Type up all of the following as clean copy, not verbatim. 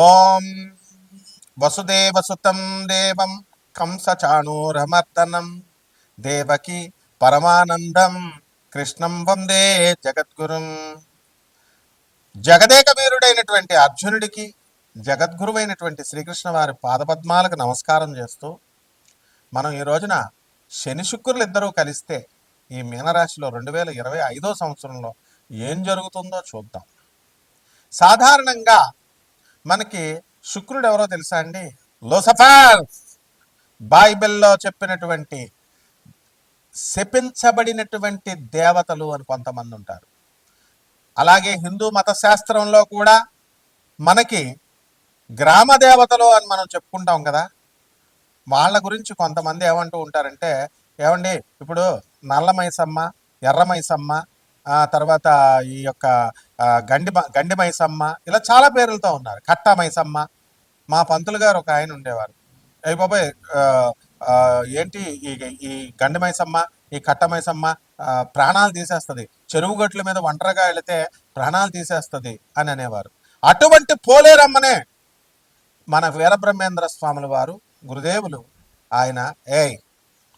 ఓం వసుదేవసుతం దేవం కంసచాణూరమర్దనం దేవకి పరమానందం కృష్ణం వందే జగద్గురుం. జగదేక వీరుడైనటువంటి అర్జునుడికి జగద్గురువైనటువంటి శ్రీకృష్ణ వారి పాదపద్మాలకు నమస్కారం చేస్తూ మనం ఈ రోజున శని శుక్రులు ఇద్దరూ కలిస్తే ఈ మీనరాశిలో 2025 సంవత్సరంలో ఏం జరుగుతుందో చూద్దాం. సాధారణంగా మనకి శుక్రుడు ఎవరో తెలుసా అండి? లూసిఫర్. బైబిల్లో చెప్పినటువంటి శపించబడినటువంటి దేవతలు అని కొంతమంది ఉంటారు. అలాగే హిందూ మత శాస్త్రంలో కూడా మనకి గ్రామ దేవతలు అని మనం చెప్పుకుంటాం కదా. వాళ్ళ గురించి కొంతమంది ఏమంటూ ఉంటారంటే, ఏమండి ఇప్పుడు నల్ల మైసమ్మ, ఎర్ర మైసమ్మ, తర్వాత ఈ యొక్క గండి మైసమ్మ, ఇలా చాలా పేర్లతో ఉన్నారు. కట్ట మైసమ్మ. మా పంతులు గారు ఒక ఆయన ఉండేవారు. అయ్యి బాబాయ్, ఏంటి ఈ గండి మైసమ్మ, ఈ కట్ట మైసమ్మ ప్రాణాలు తీసేస్తుంది, చెరువు గట్ల మీద ఒంటరిగా వెళితే ప్రాణాలు తీసేస్తుంది అని అనేవారు. అటువంటి పోలేరమ్మనే మన వీరబ్రహ్మేంద్ర స్వాముల వారు గురుదేవులు ఆయన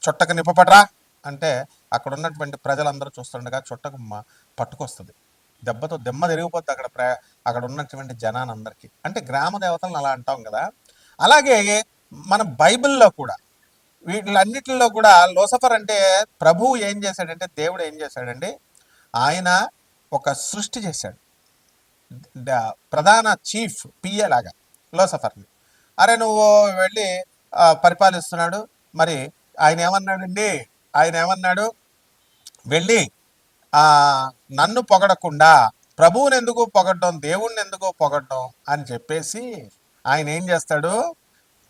చుట్టకు నిప్పపడరా అంటే అక్కడ ఉన్నటువంటి ప్రజలందరూ చూస్తుండగా చుట్టకు పట్టుకొస్తుంది. దెబ్బతో దెమ్మ తిరిగిపోద్ది అక్కడ ఉన్నటువంటి జనానందరికీ. అంటే గ్రామ దేవతలను అలా అంటాం కదా. అలాగే మన బైబిల్లో కూడా వీటిలన్నిటిలో కూడా లూసిఫర్ అంటే ప్రభువు ఏం చేశాడంటే, దేవుడు ఏం చేశాడండి, ఆయన ఒక సృష్టి చేశాడు. ప్రధాన చీఫ్ పిఏ లాగా లూసిఫర్ని. అరే నువ్వు వెళ్ళి పరిపాలిస్తున్నాడు. మరి ఆయన ఏమన్నాడు, వెళ్ళి నన్ను పొగడకుండా ప్రభువుని ఎందుకు పొగడటం, దేవుణ్ణి ఎందుకు పొగడటం అని చెప్పేసి ఆయన ఏం చేస్తాడు,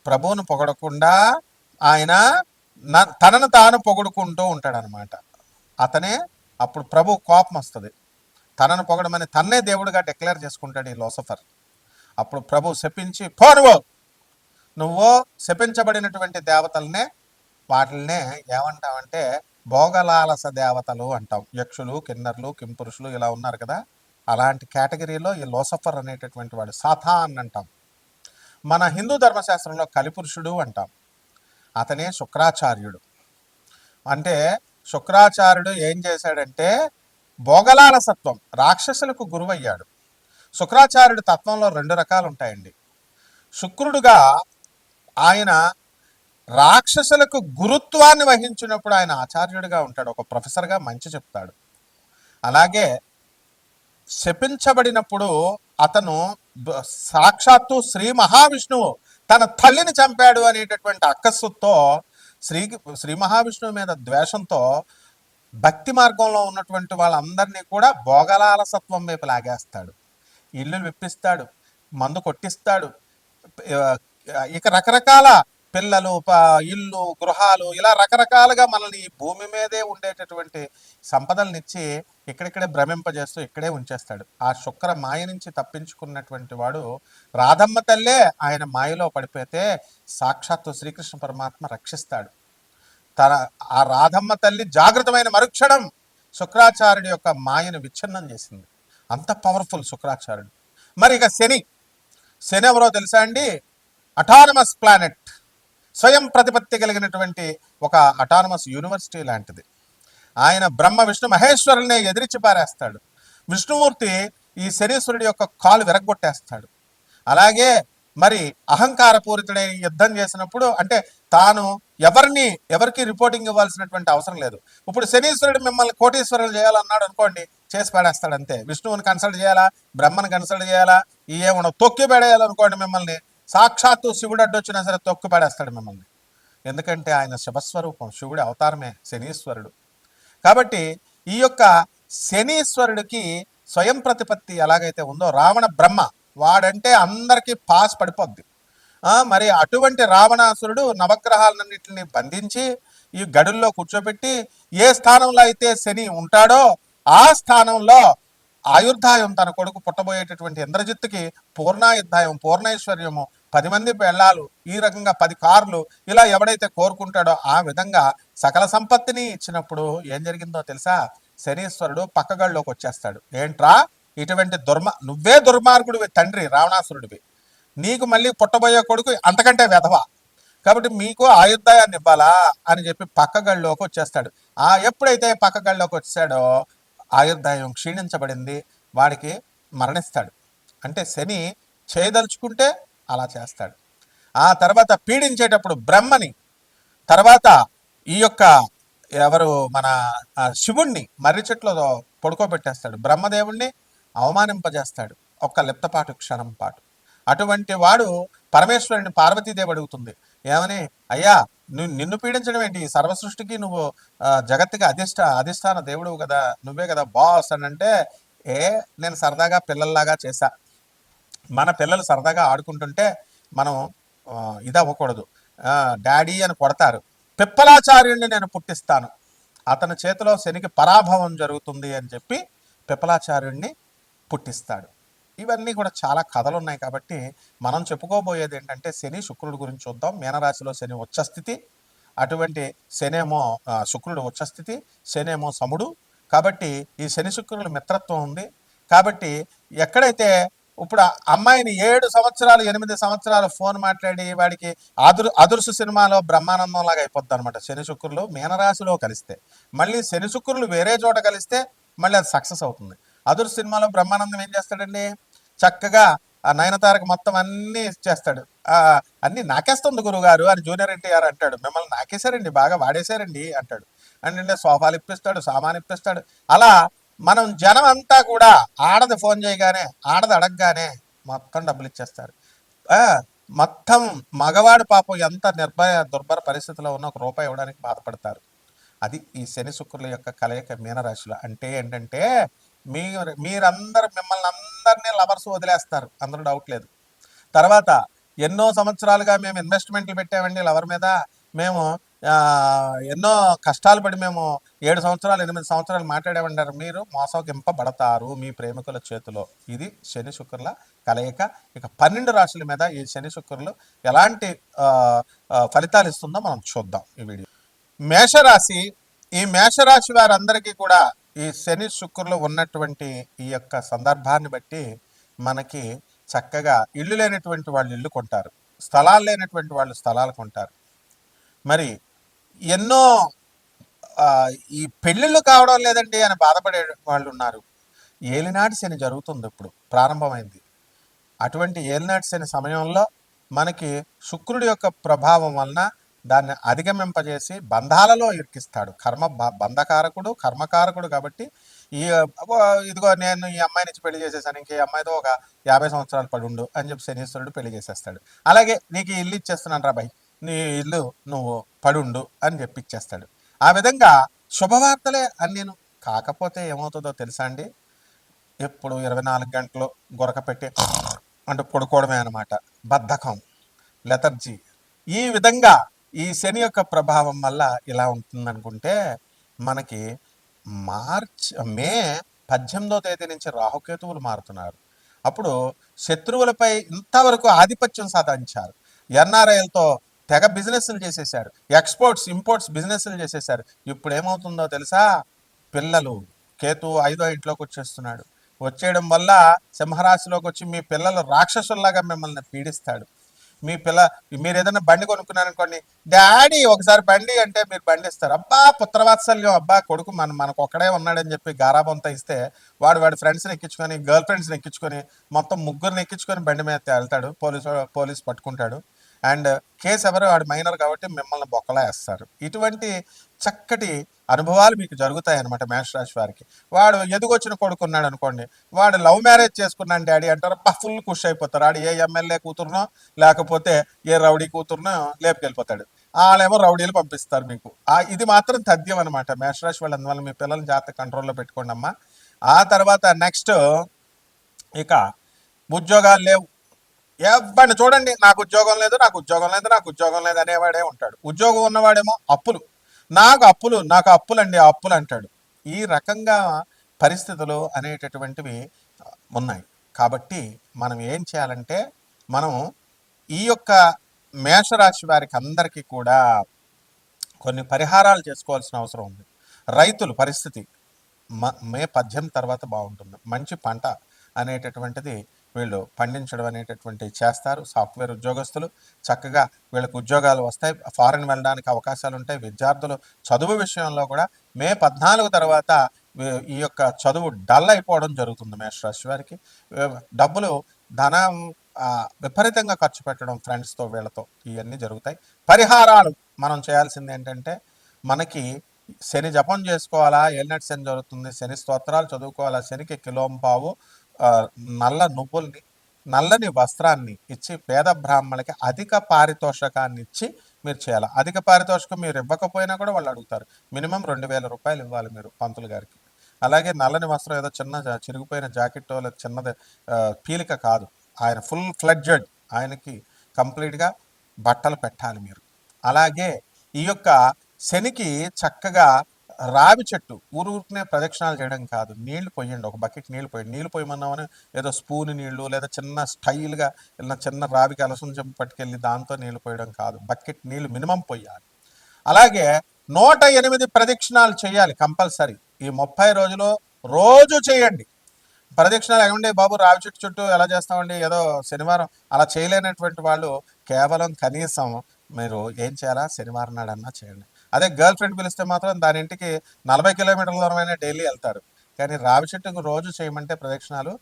ప్రభువును పొగడకుండా ఆయన తనను తాను పొగుడుకుంటూ ఉంటాడనమాట. అతనే అప్పుడు ప్రభు కోపం వస్తుంది. తనను పొగడమని తన్నే దేవుడిగా డిక్లేర్ చేసుకుంటాడు ఈ లూసిఫర్. అప్పుడు ప్రభు శపించి, పో నువ్వు శపించబడినటువంటి దేవతలనే వాటిల్నే ఏమంటామంటే భోగలాలస దేవతలు అంటాం. యక్షులు, కిన్నర్లు, కింపురుషులు ఇలా ఉన్నారు కదా. అలాంటి కేటగిరీలో ఈ లూసిఫర్ అనేటటువంటి వాడు సాతాన్ అంటాం. మన హిందూ ధర్మశాస్త్రంలో కలిపురుషుడు అంటాం. అతనే శుక్రాచార్యుడు. అంటే శుక్రాచార్యుడు ఏం చేశాడంటే భోగలాలసత్వం, రాక్షసులకు గురువయ్యాడు. శుక్రాచార్యుడు తత్వంలో 2 రకాలు ఉంటాయండి. శుక్రుడుగా ఆయన రాక్షసులకు గురుత్వాన్ని వహించినప్పుడు ఆయన ఆచార్యుడిగా ఉంటాడు, ఒక ప్రొఫెసర్గా మంచి చెప్తాడు. అలాగే శపించబడినప్పుడు అతను సాక్షాత్తు శ్రీ మహావిష్ణువు తన తల్లిని చంపాడు అనేటటువంటి అక్కస్సుతో శ్రీ మహావిష్ణువు మీద ద్వేషంతో భక్తి మార్గంలో ఉన్నటువంటి వాళ్ళందరినీ కూడా భోగలాలసత్వం వైపు లాగేస్తాడు. ఇల్లు విప్పిస్తాడు, మందు కొట్టిస్తాడు, ఇక రకరకాల పిల్లలు, ఇల్లు, గృహాలు, ఇలా రకరకాలుగా మనల్ని ఈ భూమి మీదే ఉండేటటువంటి సంపదలనిచ్చి ఇక్కడిక్కడే భ్రమింపజేస్తూ ఇక్కడే ఉంచేస్తాడు. ఆ శుక్ర మాయ నుంచి తప్పించుకున్నటువంటి వాడు రాధమ్మ తల్లే ఆయన మాయలో పడిపోతే సాక్షాత్తు శ్రీకృష్ణ పరమాత్మ రక్షిస్తాడు. ఆ రాధమ్మ తల్లి జాగృతమైన మరుక్షణం శుక్రాచార్యుడి యొక్క మాయను విచ్ఛిన్నం చేసింది. అంత పవర్ఫుల్ శుక్రాచార్యుడు. మరి ఇక శని ఎవరో తెలుసా అండి? అటానమస్ ప్లానెట్, స్వయం ప్రతిపత్తి కలిగినటువంటి ఒక అటానమస్ యూనివర్సిటీ లాంటిది. ఆయన బ్రహ్మ విష్ణు మహేశ్వరుల్ని ఎదిరించి పారేస్తాడు. విష్ణుమూర్తి ఈ శనీశ్వరుడి యొక్క కాలు విరగొట్టేస్తాడు. అలాగే మరి అహంకారపూరితుడై యుద్ధం చేసినప్పుడు, అంటే తాను ఎవరికి రిపోర్టింగ్ ఇవ్వాల్సినటువంటి అవసరం లేదు. ఇప్పుడు శనీశ్వరుడు మిమ్మల్ని కోటీశ్వరులు చేయాలన్నాడు అనుకోండి, చేసి పడేస్తాడు అంతే. విష్ణువుని కన్సల్ట్ చేయాలా, బ్రహ్మను కన్సల్ట్ చేయాలా, ఏమన్నా తొక్కి పడేయాలనుకోండి మిమ్మల్ని, సాక్షాత్తు శివుడు అడ్డొచ్చినా సరే తొక్కి పడేస్తాడు మిమ్మల్ని. ఎందుకంటే ఆయన శివస్వరూపం, శివుడి అవతారమే శనీశ్వరుడు. కాబట్టి ఈ యొక్క శనీశ్వరుడికి స్వయం ప్రతిపత్తి ఎలాగైతే ఉందో, రావణ బ్రహ్మ వాడంటే అందరికీ పాస్ పడిపోద్ది. మరి అటువంటి రావణాసురుడు నవగ్రహాలన్నింటినీ బంధించి ఈ గడుల్లో కూర్చోబెట్టి ఏ స్థానంలో అయితే శని ఉంటాడో ఆ స్థానంలో ఆయుర్దాయం, తన కొడుకు పుట్టబోయేటటువంటి ఇంద్రజిత్తుకి పూర్ణాయుర్దాయం, పూర్ణైశ్వర్యము, 10 మంది పెళ్ళాలు, ఈ రకంగా 10 కార్లు, ఇలా ఎవడైతే కోరుకుంటాడో ఆ విధంగా సకల సంపత్తిని ఇచ్చినప్పుడు ఏం జరిగిందో తెలుసా? శనీశ్వరుడు పక్కగళ్ళలోకి వచ్చేస్తాడు. ఏంట్రా ఇటువంటి నువ్వే దుర్మార్గుడివి తండ్రి, రావణాసురుడివి, నీకు మళ్ళీ పుట్టబోయే కొడుకు అంతకంటే వెధవ. కాబట్టి మీకు ఆయుర్దాయాన్ని ఇవ్వాలా అని చెప్పి పక్క గడిలోకి వచ్చేస్తాడు. ఎప్పుడైతే పక్క గడిలోకి వచ్చాడో ఆయుర్దాయం క్షీణించబడింది, వాడికి మరణిస్తాడు. అంటే శని చేయదలుచుకుంటే అలా చేస్తాడు. ఆ తర్వాత పీడించేటప్పుడు బ్రహ్మని, తర్వాత ఈ యొక్క ఎవరు మన శివుణ్ణి మర్రి చెట్లో పడుకోబెట్టేస్తాడు. బ్రహ్మదేవుణ్ణి అవమానింపజేస్తాడు ఒక్క లిప్తపాటు క్షణం పాటు. అటువంటి వాడు పరమేశ్వరుని పార్వతీదేవి అడుగుతుంది ఏమని, అయ్యా నిన్ను పీడించడం ఏంటి, సర్వసృష్టికి నువ్వు జగత్తుకి అధిష్టాన దేవుడు కదా, నువ్వే కదా బాస్ అని అంటే, నేను సరదాగా పిల్లల్లాగా చేశా, మన పిల్లలు సరదాగా ఆడుకుంటుంటే మనం ఇది అవ్వకూడదు, డాడీ అని కొడతారు, పిప్పలాచార్యుడిని నేను పుట్టిస్తాను, అతని చేతిలో శనికి పరాభవం జరుగుతుంది అని చెప్పి పిప్పలాచార్యుడిని పుట్టిస్తాడు. ఇవన్నీ కూడా చాలా కథలు ఉన్నాయి. కాబట్టి మనం చెప్పుకోబోయేది ఏంటంటే శని శుక్రుడు గురించి చూద్దాం. మీనరాశిలో శని ఉచ్చస్థితి, అటువంటి శనేమో శుక్రుడు ఉచ్చస్థితి, శనేమో సముడు. కాబట్టి ఈ శని శుక్రుల మిత్రత్వం ఉంది. కాబట్టి ఎక్కడైతే ఇప్పుడు అమ్మాయిని 7 సంవత్సరాలు 8 సంవత్సరాలు ఫోన్ మాట్లాడి వాడికి అదుర్సు సినిమాలో బ్రహ్మానందం లాగా అయిపోద్ది అనమాట. శని శుక్రులు మీనరాశిలో కలిస్తే, మళ్ళీ శని శుక్రులు వేరే చోట కలిస్తే మళ్ళీ అది సక్సెస్ అవుతుంది. అదుర్సు సినిమాలో బ్రహ్మానందం ఏం చేస్తాడండి, చక్కగా ఆ నయనతారకు మొత్తం అన్నీ చేస్తాడు. అన్నీ నాకేస్తుంది గురుగారు అని జూనియర్ ఎన్టీఆర్ అంటాడు, మిమ్మల్ని నాకేశారండి, బాగా వాడేశారండి అంటాడు. అంటే సోఫాలు ఇప్పిస్తాడు, సామాన్ ఇప్పిస్తాడు. అలా మనం జనం అంతా కూడా ఆడది ఫోన్ చేయగానే, ఆడది అడగగానే మొత్తం డబ్బులు ఇచ్చేస్తారు. మొత్తం మగవాడు పాపం ఎంత దుర్భర పరిస్థితిలో ఉన్న ₹1 ఇవ్వడానికి బాధపడతారు. అది ఈ శని శుక్రుల యొక్క కలయిక మీనరాశిలో. అంటే ఏంటంటే మీరందరూ మిమ్మల్ని అందరినీ లవర్స్ వదిలేస్తారు, అందులో డౌట్ లేదు. తర్వాత ఎన్నో సంవత్సరాలుగా మేము ఇన్వెస్ట్మెంట్లు పెట్టామండి లవర్ మీద, మేము ఎన్నో కష్టాలు పడి మేము 7 సంవత్సరాలు 8 సంవత్సరాలు మాట్లాడామంటారు, మీరు మోసగింపబడతారు మీ ప్రేమికుల చేతిలో. ఇది శని శుక్రుల కలయిక. ఇక 12 రాశుల మీద ఈ శని శుక్రులు ఎలాంటి ఫలితాలు ఇస్తుందో మనం చూద్దాం ఈ వీడియో. మేషరాశి, ఈ మేషరాశి వారందరికీ కూడా ఈ శని శుక్రులు ఉన్నటువంటి ఈ యొక్క సందర్భాన్ని బట్టి మనకి చక్కగా ఇల్లు లేనటువంటి వాళ్ళు ఇల్లు కొంటారు, స్థలాలు లేనటువంటి వాళ్ళు స్థలాలు కొంటారు. మరి ఎన్నో ఈ పెళ్ళిళ్ళు కావడం లేదండి అని బాధపడే వాళ్ళు ఉన్నారు. ఏలినాటి శని జరుగుతుంది, ఇప్పుడు ప్రారంభమైంది. అటువంటి ఏలినాటి శని సమయంలో మనకి శుక్రుడి యొక్క ప్రభావం వలన దాన్ని అధిగమింపజేసి బంధాలలో ఇరికిస్తాడు. బంధకారకుడు కర్మకారకుడు. కాబట్టి ఇదిగో నేను ఈ అమ్మాయి నుంచి పెళ్లి చేసేసాను, ఇంకే అమ్మాయితో ఒక 50 సంవత్సరాలు పడుండు అని చెప్పి శనీశ్వరుడు పెళ్లి చేసేస్తాడు. అలాగే నీకు ఈ ఇల్లు ఇచ్చేస్తున్నాను రా బాయ్, నీ ఇల్లు నువ్వు పడుండు అని చెప్పి ఇచ్చేస్తాడు. ఆ విధంగా శుభవార్తలే అన్నీను. కాకపోతే ఏమవుతుందో తెలుసా అండి, ఎప్పుడు 24 గంటలు గొరక పెట్టి అంటూ పడుకోవడమే అనమాట. బద్ధకం, లెథర్జీ. ఈ విధంగా ఈ శని యొక్క ప్రభావం వల్ల ఇలా ఉంటుందనుకుంటే మనకి మే 18వ తేదీ నుంచి రాహుకేతువులు మారుతున్నారు. అప్పుడు శత్రువులపై ఇంతవరకు ఆధిపత్యం సాధించారు. ఎన్ఆర్ఐలతో తెగ బిజినెస్లు చేసేసారు, ఎక్స్పోర్ట్స్ ఇంపోర్ట్స్ బిజినెస్లు చేసేసారు. ఇప్పుడు ఏమవుతుందో తెలుసా, పిల్లలు కేతు 5వ ఇంట్లోకి వచ్చేస్తున్నాడు. వచ్చేయడం వల్ల సింహరాశిలోకి వచ్చి మీ పిల్లలు రాక్షసుల్లాగా మిమ్మల్ని పీడిస్తాడు. మీరు ఏదైనా బండి కొనుక్కున్నారనుకోండి, డాడీ ఒకసారి బండి అంటే మీరు బండి ఇస్తారు. అబ్బా పుత్రవాత్సల్యం, అబ్బా కొడుకు మనకు ఒక్కడే ఉన్నాడని చెప్పి గారాబంతా ఇస్తే వాడి ఫ్రెండ్స్ని ఎక్కించుకొని, గర్ల్ ఫ్రెండ్స్ని ఎక్కించుకొని, మొత్తం ముగ్గురిని ఎక్కించుకొని బండి మీద వెళ్తాడు. పోలీసు పట్టుకుంటాడు. అండ్ కేసు ఎవరు, వాడు మైనర్ కాబట్టి మిమ్మల్ని బొక్కలా వేస్తారు. ఇటువంటి చక్కటి అనుభవాలు మీకు జరుగుతాయి అనమాట మేషరాశి వారికి. వాడు ఎదుగొచ్చిన కొడుకున్నాడు అనుకోండి, వాడు లవ్ మ్యారేజ్ చేసుకున్నాను డాడీ అంటారు, ఫుల్ ఖుషి అయిపోతారు. వాడు ఏ ఎమ్మెల్యే కూతురునో లేకపోతే ఏ రౌడీ కూతురునో లేపుకెళ్ళిపోతాడు. వాళ్ళేమో రౌడీలు పంపిస్తారు మీకు. ఇది మాత్రం తథ్యం అనమాట మేషరాశి వాళ్ళు. అందువల్ల మీ పిల్లల్ని జాగ్రత్త కంట్రోల్లో పెట్టుకోండి అమ్మా. ఆ తర్వాత నెక్స్ట్ ఇక ఉద్యోగాలు లేవు. ఎవరిని చూడండి, నాకు ఉద్యోగం లేదు, నాకు ఉద్యోగం లేదు, నాకు ఉద్యోగం లేదు అనేవాడే ఉంటాడు. ఉద్యోగం ఉన్నవాడేమో అప్పులు, నాకు అప్పులు అంటాడు. ఈ రకంగా పరిస్థితులు అనేటటువంటివి ఉన్నాయి. కాబట్టి మనం ఏం చేయాలంటే, మనం ఈ యొక్క మేషరాశి వారికి అందరికీ కూడా కొన్ని పరిహారాలు చేసుకోవాల్సిన అవసరం ఉంది. రైతుల పరిస్థితి మే 18 తర్వాత బాగుంటుంది. మంచి పంట అనేటటువంటిది వీళ్ళు పండించడం అనేటటువంటి చేస్తారు. సాఫ్ట్వేర్ ఉద్యోగస్తులు చక్కగా వీళ్ళకి ఉద్యోగాలు వస్తాయి, ఫారెన్ వెళ్ళడానికి అవకాశాలు ఉంటాయి. విద్యార్థులు చదువు విషయంలో కూడా మే 14 తర్వాత ఈ యొక్క చదువు డల్ అయిపోవడం జరుగుతుంది మేషరాశి వారికి. డబ్బులు ధనం విపరీతంగా ఖర్చు పెట్టడం ఫ్రెండ్స్తో వీళ్ళతో ఇవన్నీ జరుగుతాయి. పరిహారాలు మనం చేయాల్సింది ఏంటంటే, మనకి శని జపం చేసుకోవాలా, ఏలినాటి శని జరుగుతుంది, శని స్తోత్రాలు చదువుకోవాలా, శనికి కిలోంపావు నల్ల నువ్వుల్ని, నల్లని వస్త్రాన్ని ఇచ్చి పేద బ్రాహ్మణులకి అధిక పారితోషకాన్ని ఇచ్చి మీరు చేయాలి. అధిక పారితోషికం మీరు ఇవ్వకపోయినా కూడా వాళ్ళు అడుగుతారు. మినిమం 2000 రూపాయలు ఇవ్వాలి మీరు పంతులు గారికి. అలాగే నల్లని వస్త్రం ఏదో చిన్న చిరిగిపోయిన జాకెట్ లేదా చిన్నది పీలిక కాదు, ఆయన ఫుల్ ఫ్లెడ్జెడ్, ఆయనకి కంప్లీట్గా బట్టలు పెట్టాలి మీరు. అలాగే ఈ యొక్క శనికి చక్కగా రావి చెట్టు ఊరుకునే ప్రదక్షిణాలు చేయడం కాదు, నీళ్లు పోయండి, ఒక బకెట్ నీళ్లు పోయండి. నీళ్లు పోయమన్నామని ఏదో స్పూన్ నీళ్లు లేదా చిన్న స్టైల్గా ఇలా చిన్న రావి కలసం చెంపు పట్టుకెళ్ళి దాంతో నీళ్లు పోయడం కాదు, బకెట్ నీళ్లు మినిమం పోయాలి. అలాగే 108 ప్రదక్షిణాలు చేయాలి కంపల్సరీ. ఈ 30 రోజులు రోజు చేయండి ప్రదక్షిణాలు. ఏమండి బాబు రావి చెట్టు చుట్టూ ఎలా చేస్తామండి, ఏదో శనివారం అలా చేయలేనటువంటి వాళ్ళు కేవలం కనీసం మీరు ఏం చేయాలా, శనివారం నాడన్నా చేయండి. అదే గర్ల్ ఫ్రెండ్ పిలిస్తే మాత్రం దాని ఇంటికి 40 కిలోమీటర్ల దూరమైన డైలీ వెళ్తారు. కానీ రావి చెట్టుకు రోజు చేయమంటే ప్రదక్షిణాలు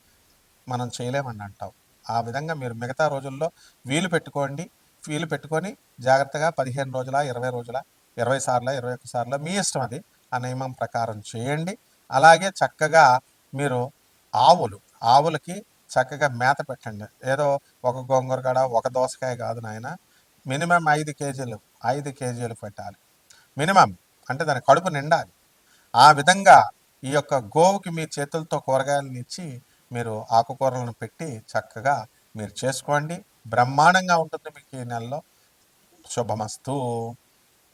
మనం చేయలేమని అంటాం. ఆ విధంగా మీరు మిగతా రోజుల్లో వీలు పెట్టుకోండి. వీలు పెట్టుకొని జాగ్రత్తగా 15 రోజుల 20 రోజుల 20 సార్ల 21 సార్లు మీ ఇష్టం, అది ఆ నియమం ప్రకారం చేయండి. అలాగే చక్కగా మీరు ఆవులకి చక్కగా మేత పెట్టండి. ఏదో ఒక గోంగూర కాడ ఒక దోసకాయ కాదు నాయన, మినిమం 5 కేజీలు పెట్టాలి మినిమం. అంటే దాని కడుపు నిండాలి. ఆ విధంగా ఈ యొక్క గోవుకి మీ చేతులతో కూరగాయలను ఇచ్చి మీరు ఆకుకూరలను పెట్టి చక్కగా మీరు చేసుకోండి. బ్రహ్మాండంగా ఉంటుంది మీకు ఈ నెలలో. శుభమస్తు.